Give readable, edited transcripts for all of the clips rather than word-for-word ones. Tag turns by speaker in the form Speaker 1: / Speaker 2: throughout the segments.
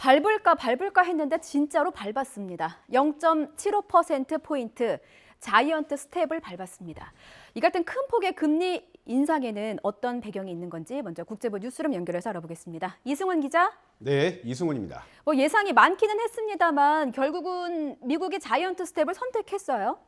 Speaker 1: 밟을까 했는데 진짜로 밟았습니다. 0.75%포인트 자이언트 스텝을 밟았습니다. 이 같은 큰 폭의 금리 인상에는 어떤 배경이 있는 건지 먼저 국제부 뉴스룸 연결해서 알아보겠습니다. 이승훈 기자.
Speaker 2: 네, 이승훈입니다.
Speaker 1: 예상이 많기는 했습니다만 결국은 미국이 자이언트 스텝을 선택했어요.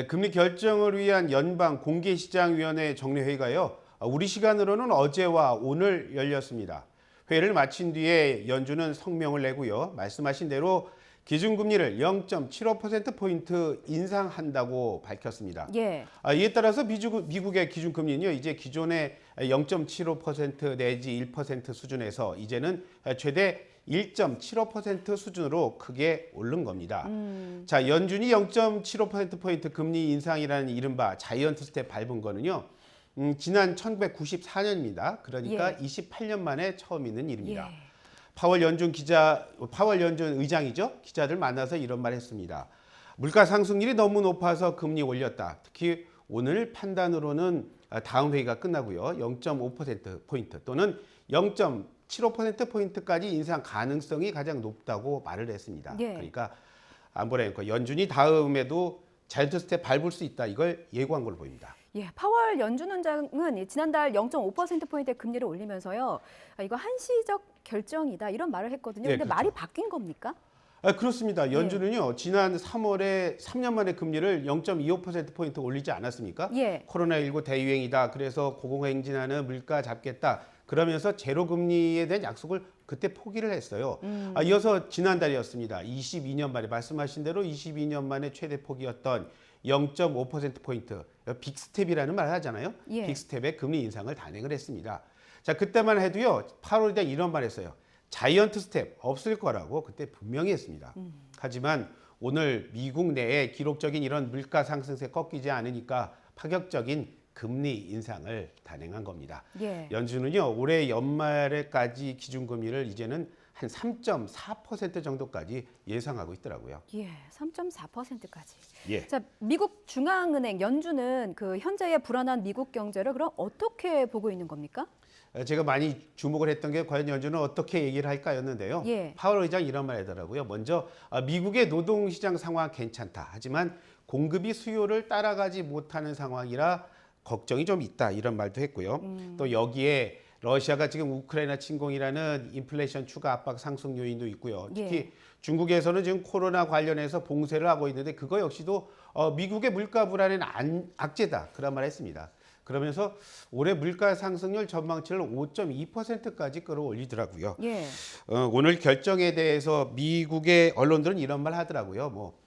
Speaker 2: 금리 결정을 위한 연방 공개시장위원회 정례회의가요. 우리 시간으로는 어제와 오늘 열렸습니다. 회의를 마친 뒤에 연준은 성명을 내고요. 말씀하신 대로 기준금리를 0.75%포인트 인상한다고 밝혔습니다.
Speaker 1: 예.
Speaker 2: 이에 따라서 미국의 기준금리는요, 이제 기존의 0.75% 내지 1% 수준에서 이제는 최대 1.75% 수준으로 크게 오른 겁니다. 자, 연준이 0.75%포인트 금리 인상이라는 이른바 자이언트 스텝 밟은 거는요, 지난 1994년입니다. 그러니까
Speaker 1: 예.
Speaker 2: 28년 만에 처음 있는 일입니다.
Speaker 1: 예.
Speaker 2: 파월 연준 의장이죠. 기자들 만나서 이런 말 했습니다. 물가 상승률이 너무 높아서 금리 올렸다. 특히 오늘 판단으로는 다음 회의가 끝나고요. 0.5%포인트 또는 0.75%포인트까지 인상 가능성이 가장 높다고 말을 했습니다.
Speaker 1: 예.
Speaker 2: 그러니까 안보라앵커 연준이 다음에도 자이언트 스텝 밟을 수 있다. 이걸 예고한 걸로 보입니다.
Speaker 1: 예, 파월 연준 원장은 지난달 0.5%포인트의 금리를 올리면서요. 이거 한시적 결정이다 이런 말을 했거든요.
Speaker 2: 예,
Speaker 1: 근데
Speaker 2: 그렇죠.
Speaker 1: 말이 바뀐 겁니까?
Speaker 2: 그렇습니다. 연준은요, 지난 3월에 3년 만에 금리를 0.25%포인트 올리지 않았습니까?
Speaker 1: 예.
Speaker 2: 코로나19 대유행이다. 그래서 고공행진하는 물가 잡겠다. 그러면서 제로금리에 대한 약속을 그때 포기를 했어요. 이어서 지난달이었습니다. 22년 만에 말씀하신 대로 22년 만에 최대 폭이었던 0.5%포인트, 빅스텝이라는 말을 하잖아요.
Speaker 1: 예.
Speaker 2: 빅스텝의 금리 인상을 단행을 했습니다. 자, 그때만 해도요, 8월에 이런 말 했어요. 자이언트 스텝 없을 거라고 그때 분명히 했습니다. 하지만 오늘 미국 내에 기록적인 이런 물가 상승세 꺾이지 않으니까 파격적인 금리 인상을 단행한 겁니다.
Speaker 1: 예.
Speaker 2: 연준은요, 올해 연말에까지 기준금리를 이제는 한 3.4% 정도까지 예상하고 있더라고요.
Speaker 1: 예, 3.4%까지.
Speaker 2: 예.
Speaker 1: 자, 미국 중앙은행 연준은 그 현재의 불안한 미국 경제를 그럼 어떻게 보고 있는 겁니까?
Speaker 2: 제가 많이 주목을 했던 게 과연 연준은 어떻게 얘기를 할까였는데요.
Speaker 1: 예.
Speaker 2: 파월 의장이 이런 말 하더라고요. 먼저 미국의 노동시장 상황 괜찮다. 하지만 공급이 수요를 따라가지 못하는 상황이라 걱정이 좀 있다. 이런 말도 했고요. 또 여기에 러시아가 지금 우크라이나 침공이라는 인플레이션 추가 압박 상승 요인도 있고요. 특히
Speaker 1: 예.
Speaker 2: 중국에서는 지금 코로나 관련해서 봉쇄를 하고 있는데 그거 역시도 미국의 물가 불안에는 악재다. 그런 말 했습니다. 그러면서 올해 물가 상승률 전망치를 5.2%까지 끌어올리더라고요.
Speaker 1: 예.
Speaker 2: 오늘 결정에 대해서 미국의 언론들은 이런 말 하더라고요. 뭐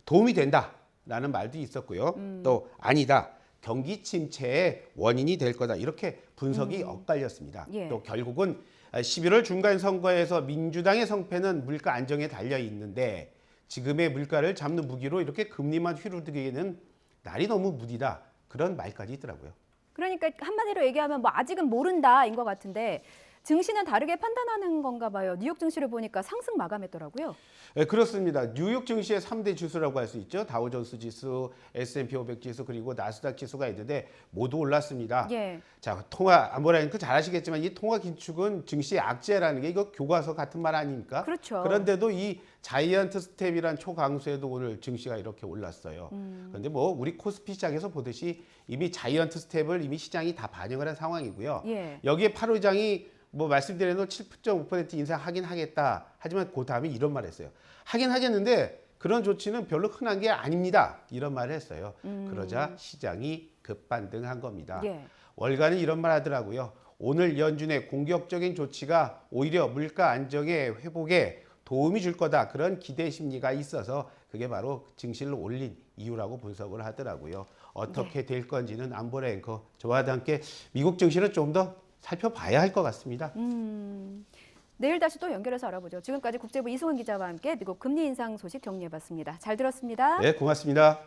Speaker 2: 도움이 된다라는 말도 있었고요. 또 아니다. 경기 침체의 원인이 될 거다. 이렇게 분석이 엇갈렸습니다.
Speaker 1: 예.
Speaker 2: 또 결국은 11월 중간 선거에서 민주당의 성패는 물가 안정에 달려 있는데 지금의 물가를 잡는 무기로 이렇게 금리만 휘두르기에는 날이 너무 무디다. 그런 말까지 있더라고요.
Speaker 1: 그러니까 한마디로 얘기하면 아직은 모른다인 것 같은데 증시는 다르게 판단하는 건가 봐요. 뉴욕 증시를 보니까 상승 마감했더라고요.
Speaker 2: 네, 그렇습니다. 뉴욕 증시의 3대 지수라고 할 수 있죠. 다우존스 지수, S&P 500 지수 그리고 나스닥 지수가 있는데 모두 올랐습니다.
Speaker 1: 예.
Speaker 2: 자, 안보라앵커 잘 아시겠지만 이 통화 긴축은 증시의 악재라는 게 이거 교과서 같은 말 아닙니까?
Speaker 1: 그렇죠.
Speaker 2: 그런데도 이 자이언트 스텝이란 초강수에도 오늘 증시가 이렇게 올랐어요. 그런데 우리 코스피 시장에서 보듯이 이미 자이언트 스텝을 이미 시장이 다 반영을 한 상황이고요.
Speaker 1: 예.
Speaker 2: 여기에 8호 의장이 말씀드린 대로 7.5% 인상하긴 하겠다. 하지만 그 다음에 이런 말 했어요. 하긴 하겠는데 그런 조치는 별로 흔한 게 아닙니다. 이런 말을 했어요. 그러자 시장이 급반등한 겁니다.
Speaker 1: 예.
Speaker 2: 월간은 이런 말 하더라고요. 오늘 연준의 공격적인 조치가 오히려 물가 안정의 회복에 도움이 줄 거다. 그런 기대 심리가 있어서 그게 바로 증시를 올린 이유라고 분석을 하더라고요. 어떻게 될 건지는 안보라 앵커 저와 함께 미국 증시는 좀 더 살펴봐야 할 것 같습니다.
Speaker 1: 내일 다시 또 연결해서 알아보죠. 지금까지 국제부 이승훈 기자와 함께 미국 금리 인상 소식 정리해봤습니다. 잘 들었습니다.
Speaker 2: 네, 고맙습니다.